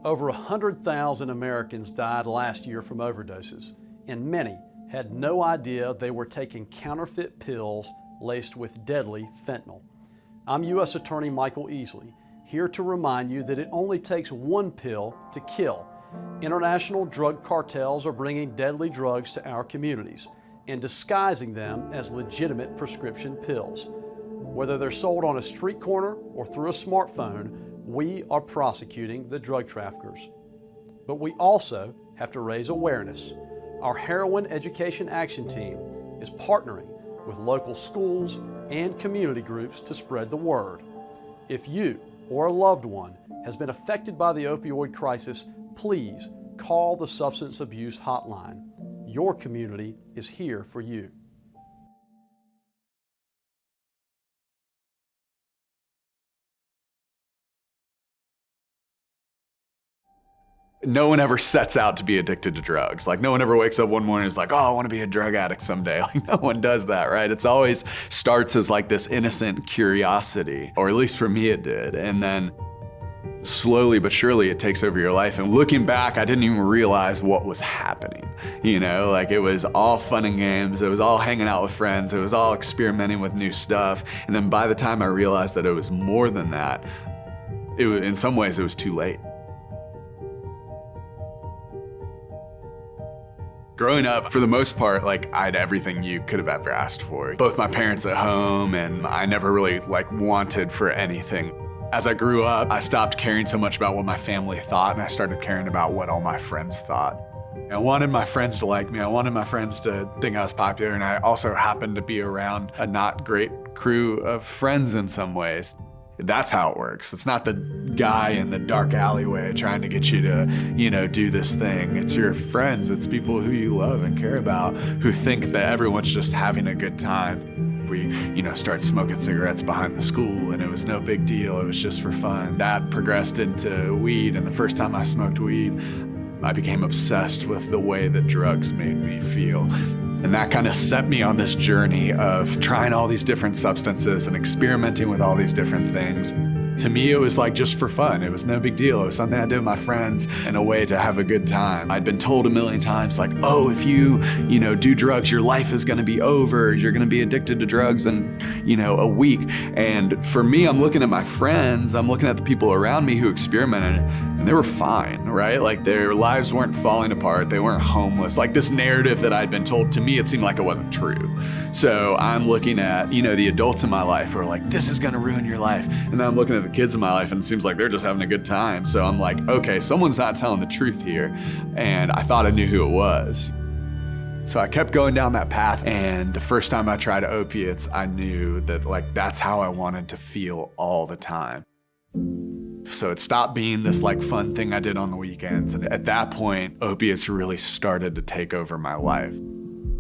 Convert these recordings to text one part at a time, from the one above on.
Over 100,000 Americans died last year from overdoses, and many had no idea they were taking counterfeit pills laced with deadly fentanyl. I'm U.S. Attorney Michael Easley, here to remind you that it only takes one pill to kill. International drug cartels are bringing deadly drugs to our communities and disguising them as legitimate prescription pills. Whether they're sold on a street corner or through a smartphone, we are prosecuting the drug traffickers. But we also have to raise awareness. Our Heroin Education Action Team is partnering with local schools and community groups to spread the word. If you or a loved one has been affected by the opioid crisis, please call the Substance Abuse Hotline. Your community is here for you. No one ever sets out to be addicted to drugs. Like, no one ever wakes up one morning and is like, oh, I want to be a drug addict someday. Like, no one does that, right? It's always starts as like this innocent curiosity, or at least for me it did. And then slowly but surely it takes over your life. And looking back, I didn't even realize what was happening. You know, like it was all fun and games. It was all hanging out with friends. It was all experimenting with new stuff. And then by the time I realized that it was more than that, in some ways it was too late. Growing up, for the most part, like I had everything you could have ever asked for. Both my parents at home, and I never really wanted for anything. As I grew up, I stopped caring so much about what my family thought, and I started caring about what all my friends thought. I wanted my friends to like me. I wanted my friends to think I was popular, and I also happened to be around a not great crew of friends in some ways. That's how it works. It's not the guy in the dark alleyway trying to get you to, do this thing. It's your friends. It's people who you love and care about who think that everyone's just having a good time. We, start smoking cigarettes behind the school, and it was no big deal. It was just for fun. That progressed into weed, and the first time I smoked weed, I became obsessed with the way that drugs made me feel. And that kind of set me on this journey of trying all these different substances and experimenting with all these different things. To me, it was like just for fun. It was no big deal. It was something I did with my friends in a way to have a good time. I'd been told a million times, like, oh, if you do drugs, your life is gonna be over. You're gonna be addicted to drugs in, a week. And for me, I'm looking at my friends, I'm looking at the people around me who experimented, and they were fine, right? Like their lives weren't falling apart. They weren't homeless. Like this narrative that I'd been told, to me, it seemed like it wasn't true. So I'm looking at, the adults in my life who are like, this is gonna ruin your life. And then I'm looking at the kids in my life, and it seems like they're just having a good time. So I'm like, okay, someone's not telling the truth here. And I thought I knew who it was. So I kept going down that path, and the first time I tried opiates, I knew that that's how I wanted to feel all the time. So it stopped being this fun thing I did on the weekends. And at that point, opiates really started to take over my life.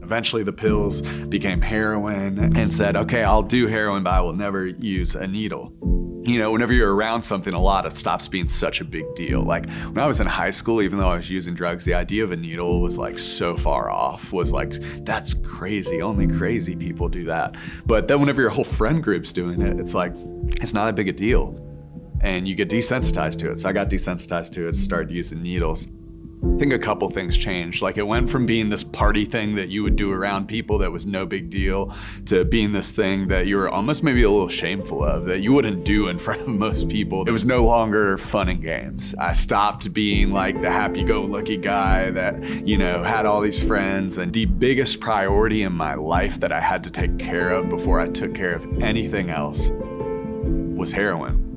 Eventually the pills became heroin, and said, okay, I'll do heroin, but I will never use a needle. Whenever you're around something a lot, it stops being such a big deal. Like when I was in high school, even though I was using drugs, the idea of a needle was so far off, was that's crazy. Only crazy people do that. But then whenever your whole friend group's doing it, it's it's not that big a deal. And you get desensitized to it. So I got desensitized to it, started using needles. I think a couple things changed. It went from being this party thing that you would do around people that was no big deal, to being this thing that you were almost maybe a little shameful of, that you wouldn't do in front of most people. It was no longer fun and games. I stopped being the happy-go-lucky guy that, had all these friends. And the biggest priority in my life that I had to take care of before I took care of anything else was heroin.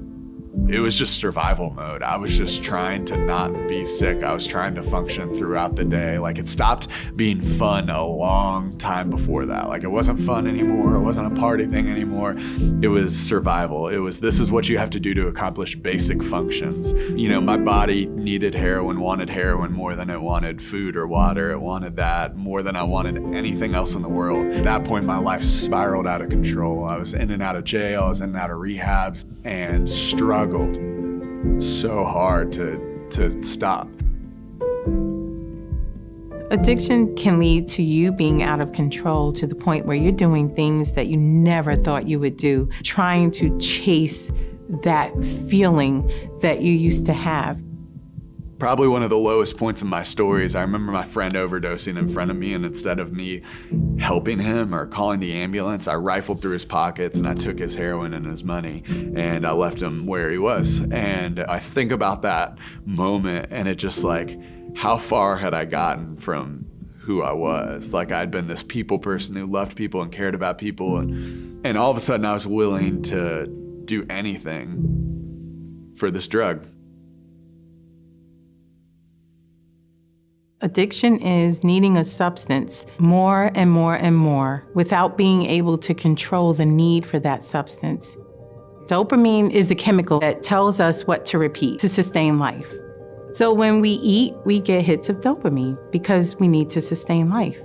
It was just survival mode. I was just trying to not be sick. I was trying to function throughout the day. It stopped being fun a long time before that. It wasn't fun anymore. It wasn't a party thing anymore. It was survival. It was, this is what you have to do to accomplish basic functions. My body needed heroin, wanted heroin more than it wanted food or water. It wanted that more than I wanted anything else in the world. At that point, my life spiraled out of control. I was in and out of jail. I was in and out of rehabs, and struggled so hard to stop. Addiction can lead to you being out of control to the point where you're doing things that you never thought you would do, trying to chase that feeling that you used to have. Probably one of the lowest points in my stories, I remember my friend overdosing in front of me, and instead of me helping him or calling the ambulance, I rifled through his pockets and I took his heroin and his money and I left him where he was. And I think about that moment and it just like, how far had I gotten from who I was? Like I'd been this people person who loved people and cared about people, and all of a sudden I was willing to do anything for this drug. Addiction is needing a substance more and more and more without being able to control the need for that substance. Dopamine is the chemical that tells us what to repeat to sustain life. So when we eat, we get hits of dopamine because we need to sustain life.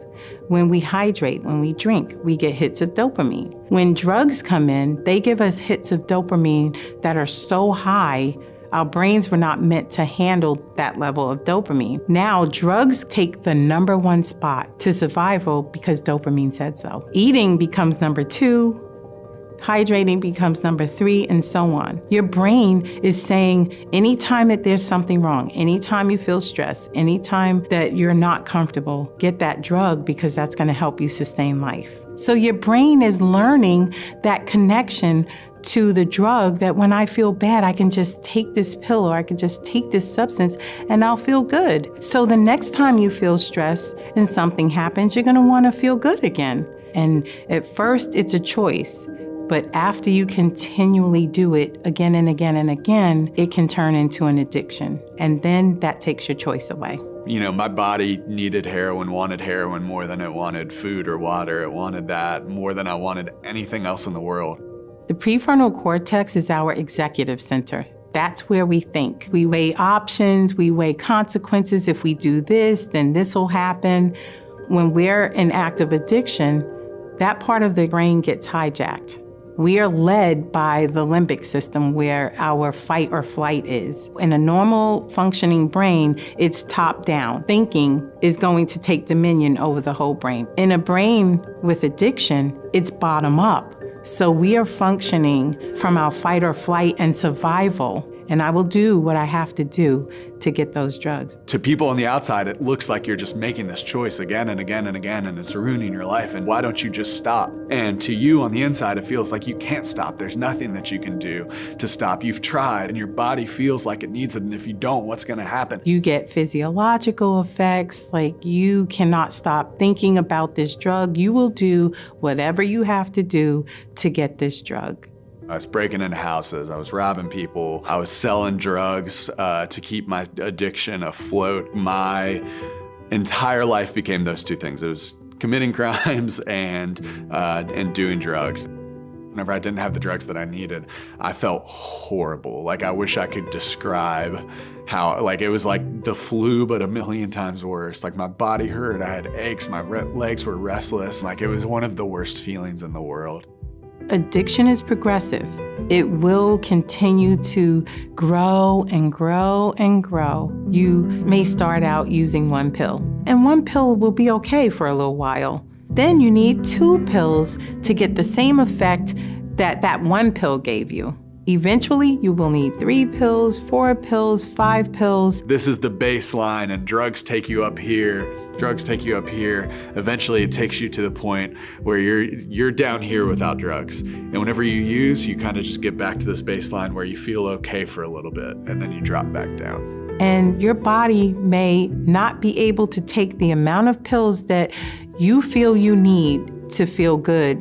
When we hydrate, when we drink, we get hits of dopamine. When drugs come in, they give us hits of dopamine that are so high, our brains were not meant to handle that level of dopamine. Now, drugs take the number one spot to survival because dopamine said so. Eating becomes number 2, hydrating becomes number 3, and so on. Your brain is saying anytime that there's something wrong, anytime you feel stressed, anytime that you're not comfortable, get that drug because that's going to help you sustain life. So your brain is learning that connection to the drug, that when I feel bad, I can just take this pill or I can just take this substance and I'll feel good. So the next time you feel stressed and something happens, you're going to want to feel good again. And at first it's a choice, but after you continually do it again and again and again, it can turn into an addiction. And then that takes your choice away. You know, my body needed heroin, wanted heroin more than it wanted food or water. It wanted that more than I wanted anything else in the world. The prefrontal cortex is our executive center. That's where we think. We weigh options, we weigh consequences. If we do this, then this will happen. When we're in active addiction, that part of the brain gets hijacked. We are led by the limbic system where our fight or flight is. In a normal functioning brain, it's top down. Thinking is going to take dominion over the whole brain. In a brain with addiction, it's bottom up. So we are functioning from our fight or flight and survival, and I will do what I have to do to get those drugs. To people on the outside, it looks like you're just making this choice again and again and again, and it's ruining your life, and why don't you just stop? And to you on the inside, it feels like you can't stop. There's nothing that you can do to stop. You've tried, and your body feels like it needs it, and if you don't, what's gonna happen? You get physiological effects, like you cannot stop thinking about this drug. You will do whatever you have to do to get this drug. I was breaking into houses, I was robbing people, I was selling drugs to keep my addiction afloat. My entire life became those two things. It was committing crimes and doing drugs. Whenever I didn't have the drugs that I needed, I felt horrible. Like I wish I could describe how, like it was like the flu, but a million times worse. Like my body hurt, I had aches, my legs were restless. Like it was one of the worst feelings in the world. Addiction is progressive. It will continue to grow and grow and grow. You may start out using 1 pill, and 1 pill will be okay for a little while. Then you need 2 pills to get the same effect that 1 pill gave you. Eventually, you will need 3 pills, 4 pills, 5 pills. This is the baseline, and drugs take you up here. Drugs take you up here. Eventually, it takes you to the point where you're down here without drugs. And whenever you use, you kind of just get back to this baseline where you feel okay for a little bit, and then you drop back down. And your body may not be able to take the amount of pills that you feel you need to feel good,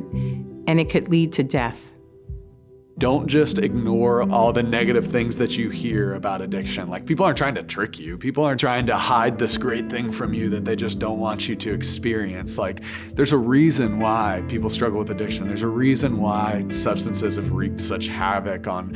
and it could lead to death. Don't just ignore all the negative things that you hear about addiction. Like people aren't trying to trick you. People aren't trying to hide this great thing from you that they just don't want you to experience. Like there's a reason why people struggle with addiction. There's a reason why substances have wreaked such havoc on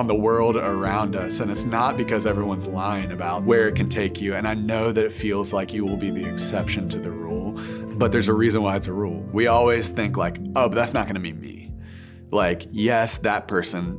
the world around us. And it's not because everyone's lying about where it can take you. And I know that it feels like you will be the exception to the rule, but there's a reason why it's a rule. We always think like, oh, but that's not gonna be me. Like, yes, that person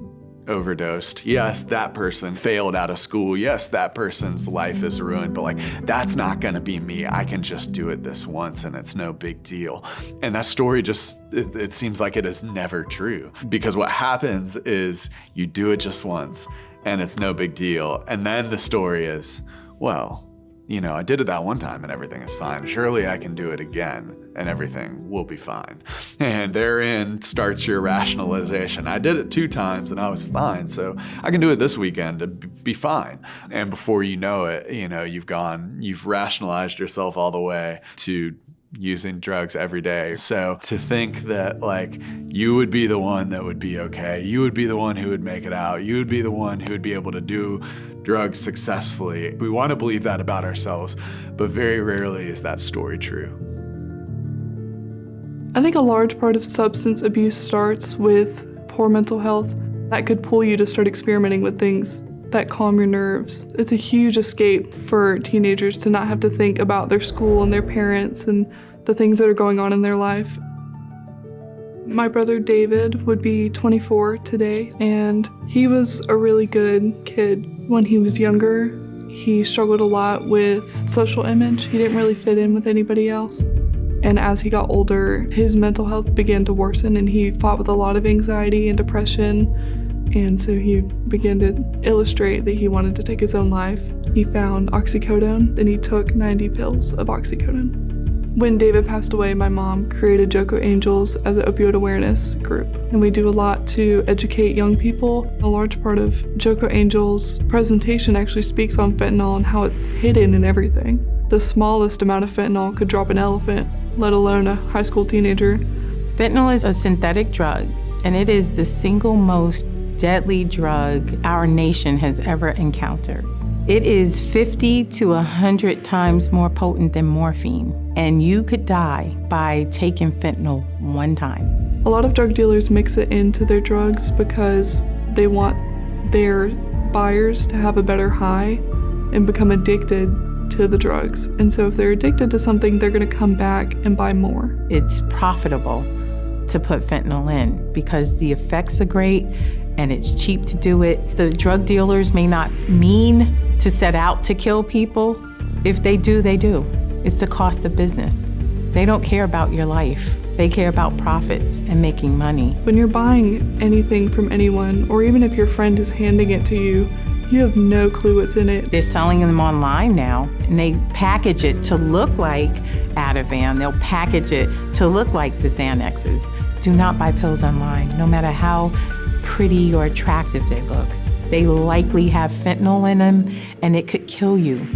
overdosed. Yes, that person failed out of school. Yes, that person's life is ruined, but like, that's not gonna be me. I can just do it this once and it's no big deal. And that story just, it seems like it is never true, because what happens is you do it just once and it's no big deal. And then the story is, well, you know, I did it that one time and everything is fine. Surely I can do it again and everything will be fine. And therein starts your rationalization. I did it 2 times and I was fine, so I can do it this weekend to be fine. And before you know it, you know, you've rationalized yourself all the way to using drugs every day. So to think that like you would be the one that would be okay, you would be the one who would make it out, you would be the one who would be able to do drugs successfully. We want to believe that about ourselves, but very rarely is that story true. I think a large part of substance abuse starts with poor mental health. That could pull you to start experimenting with things that calm your nerves. It's a huge escape for teenagers to not have to think about their school and their parents and the things that are going on in their life. My brother David would be 24 today, and he was a really good kid. When he was younger, he struggled a lot with social image. He didn't really fit in with anybody else. And as he got older, his mental health began to worsen, and he fought with a lot of anxiety and depression. And so he began to illustrate that he wanted to take his own life. He found oxycodone, and he took 90 pills of oxycodone. When David passed away, my mom created JoCo Angels as an opioid awareness group. And we do a lot to educate young people. A large part of JoCo Angels' presentation actually speaks on fentanyl and how it's hidden in everything. The smallest amount of fentanyl could drop an elephant, let alone a high school teenager. Fentanyl is a synthetic drug, and it is the single most deadly drug our nation has ever encountered. It is 50 to 100 times more potent than morphine, and you could die by taking fentanyl one time. A lot of drug dealers mix it into their drugs because they want their buyers to have a better high and become addicted to the drugs. And so if they're addicted to something, they're gonna come back and buy more. It's profitable to put fentanyl in because the effects are great and it's cheap to do it. The drug dealers may not mean to set out to kill people. If they do, they do. It's the cost of business. They don't care about your life. They care about profits and making money. When you're buying anything from anyone, or even if your friend is handing it to you, you have no clue what's in it. They're selling them online now, and they package it to look like Ativan. They'll package it to look like the Xanaxes. Do not buy pills online, no matter how pretty or attractive they look. They likely have fentanyl in them, and it could kill you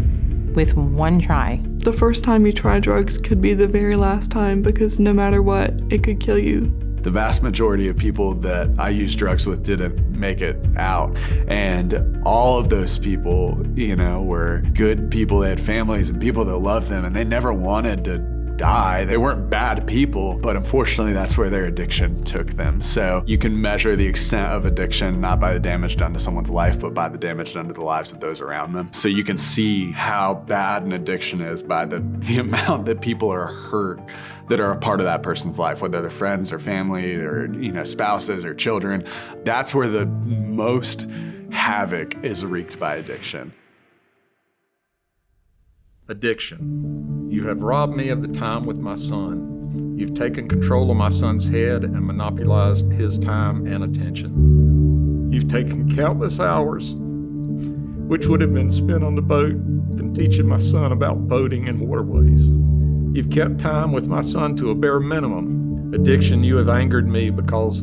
with one try. The first time you try drugs could be the very last time, because no matter what, it could kill you. The vast majority of people that I used drugs with didn't make it out. And all of those people, you know, were good people. They had families and people that loved them, and they never wanted to die. They weren't bad people, but unfortunately that's where their addiction took them. So you can measure the extent of addiction not by the damage done to someone's life, but by the damage done to the lives of those around them. So you can see how bad an addiction is by the amount that people are hurt that are a part of that person's life, whether they're friends or family or, you know, spouses or children. That's where the most havoc is wreaked by addiction. Addiction. You have robbed me of the time with my son. You've taken control of my son's head and monopolized his time and attention. You've taken countless hours, which would have been spent on the boat and teaching my son about boating and waterways. You've kept time with my son to a bare minimum. Addiction, you have angered me because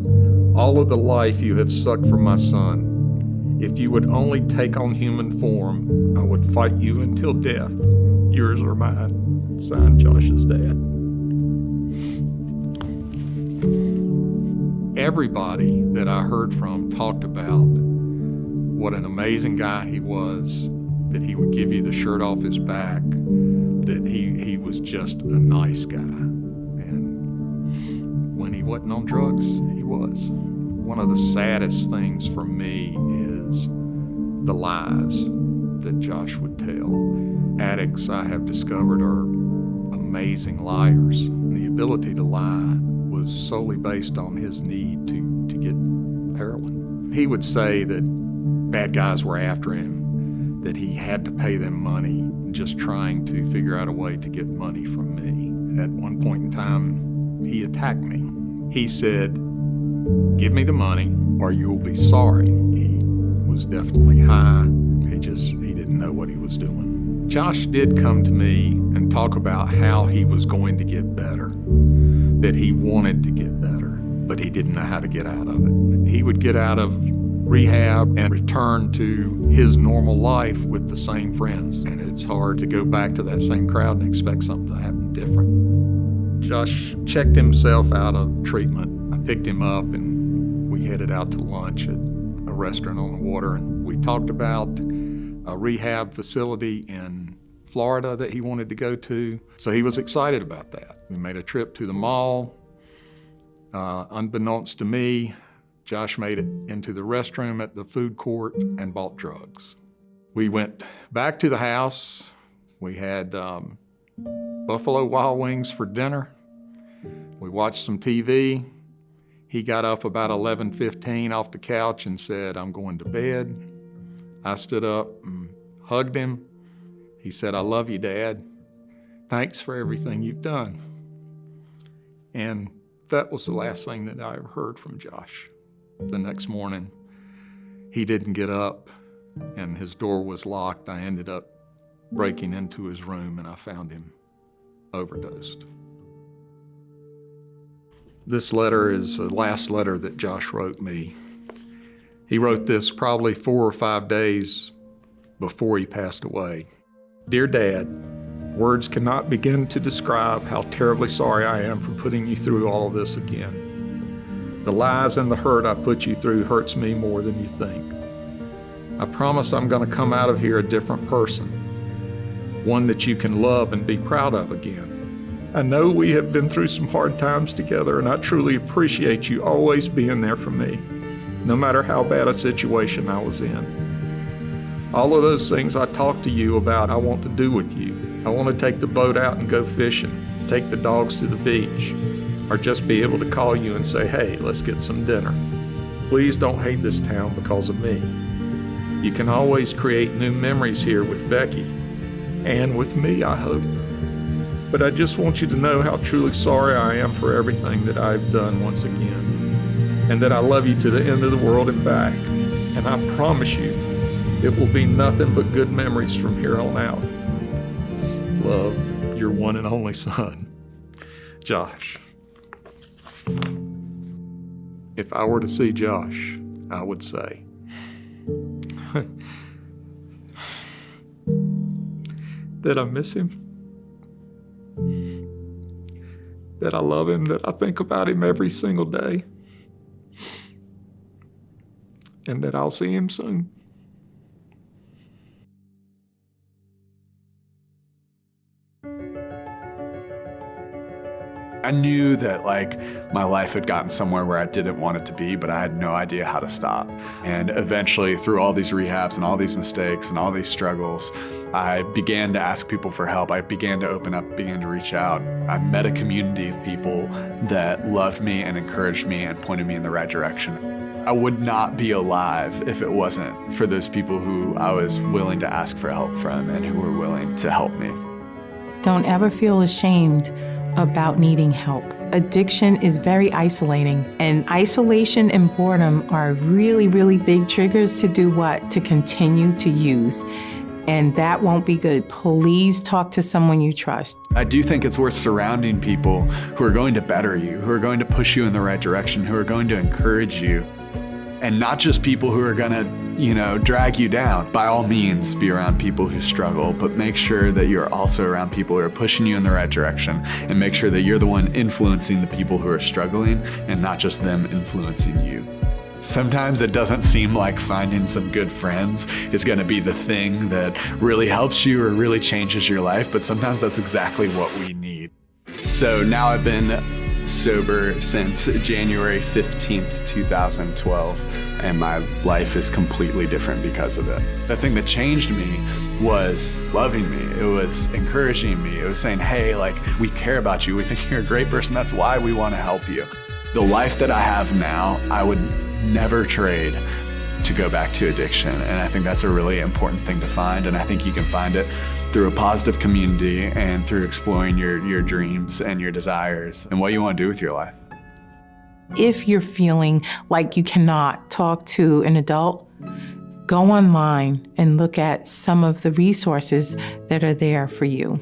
all of the life you have sucked from my son. If you would only take on human form, I would fight you until death. Yours or mine. Signed, Josh's dad. Everybody that I heard from talked about what an amazing guy he was, that he would give you the shirt off his back, that he was just a nice guy. And when he wasn't on drugs, he was. One of the saddest things for me is the lies that Josh would tell. Addicts, I have discovered, are amazing liars. The ability to lie was solely based on his need to get heroin. He would say that bad guys were after him, that he had to pay them money, just trying to figure out a way to get money from me. At one point in time, he attacked me. He said, "Give me the money or you'll be sorry." He was definitely high. He didn't know what he was doing. Josh did come to me and talk about how he was going to get better, that he wanted to get better, but he didn't know how to get out of it. He would get out of rehab and return to his normal life with the same friends, and it's hard to go back to that same crowd and expect something to happen different. Josh checked himself out of treatment. I picked him up and we headed out to lunch at a restaurant on the water, and we talked about a rehab facility in Florida that he wanted to go to. So he was excited about that. We made a trip to the mall. Unbeknownst to me, Josh made it into the restroom at the food court and bought drugs. We went back to the house. We had Buffalo Wild Wings for dinner. We watched some TV. He got up about 11:15 off the couch and said, "I'm going to bed." I stood up and hugged him. He said, "I love you, Dad. Thanks for everything you've done." And that was the last thing that I ever heard from Josh. The next morning, he didn't get up and his door was locked. I ended up breaking into his room and I found him overdosed. This letter is the last letter that Josh wrote me. He wrote this probably 4 or 5 days before he passed away. "Dear Dad, words cannot begin to describe how terribly sorry I am for putting you through all of this again. The lies and the hurt I put you through hurts me more than you think. I promise I'm going to come out of here a different person, one that you can love and be proud of again. I know we have been through some hard times together, and I truly appreciate you always being there for me, no matter how bad a situation I was in. All of those things I talked to you about I want to do with you. I want to take the boat out and go fishing, take the dogs to the beach, or just be able to call you and say, hey, let's get some dinner. Please don't hate this town because of me. You can always create new memories here with Becky, and with me, I hope. But I just want you to know how truly sorry I am for everything that I've done once again, and that I love you to the end of the world and back. And I promise you, it will be nothing but good memories from here on out. Love, your one and only son, Josh." If I were to see Josh, I would say, that I miss him, that I love him, that I think about him every single day, and that I'll see him soon. I knew that my life had gotten somewhere where I didn't want it to be, but I had no idea how to stop. And eventually, through all these rehabs and all these mistakes and all these struggles, I began to ask people for help. I began to open up, began to reach out. I met a community of people that loved me and encouraged me and pointed me in the right direction. I would not be alive if it wasn't for those people who I was willing to ask for help from and who were willing to help me. Don't ever feel ashamed about needing help. Addiction is very isolating, and isolation and boredom are really, really big triggers to do what? To continue to use. And that won't be good. Please talk to someone you trust. I do think it's worth surrounding people who are going to better you, who are going to push you in the right direction, who are going to encourage you. And not just people who are gonna, drag you down. By all means, be around people who struggle, but make sure that you're also around people who are pushing you in the right direction, and make sure that you're the one influencing the people who are struggling and not just them influencing you. Sometimes it doesn't seem like finding some good friends is gonna be the thing that really helps you or really changes your life, but sometimes that's exactly what we need. So now I've been sober since January 15th, 2012, and my life is completely different because of it. The thing that changed me was loving me. It was encouraging me. It was saying, hey, we care about you. We think you're a great person. That's why we want to help you. The life that I have now, I would never trade to go back to addiction. And I think that's a really important thing to find. And I think you can find it through a positive community and through exploring your dreams and your desires and what you want to do with your life. If you're feeling like you cannot talk to an adult, go online and look at some of the resources that are there for you.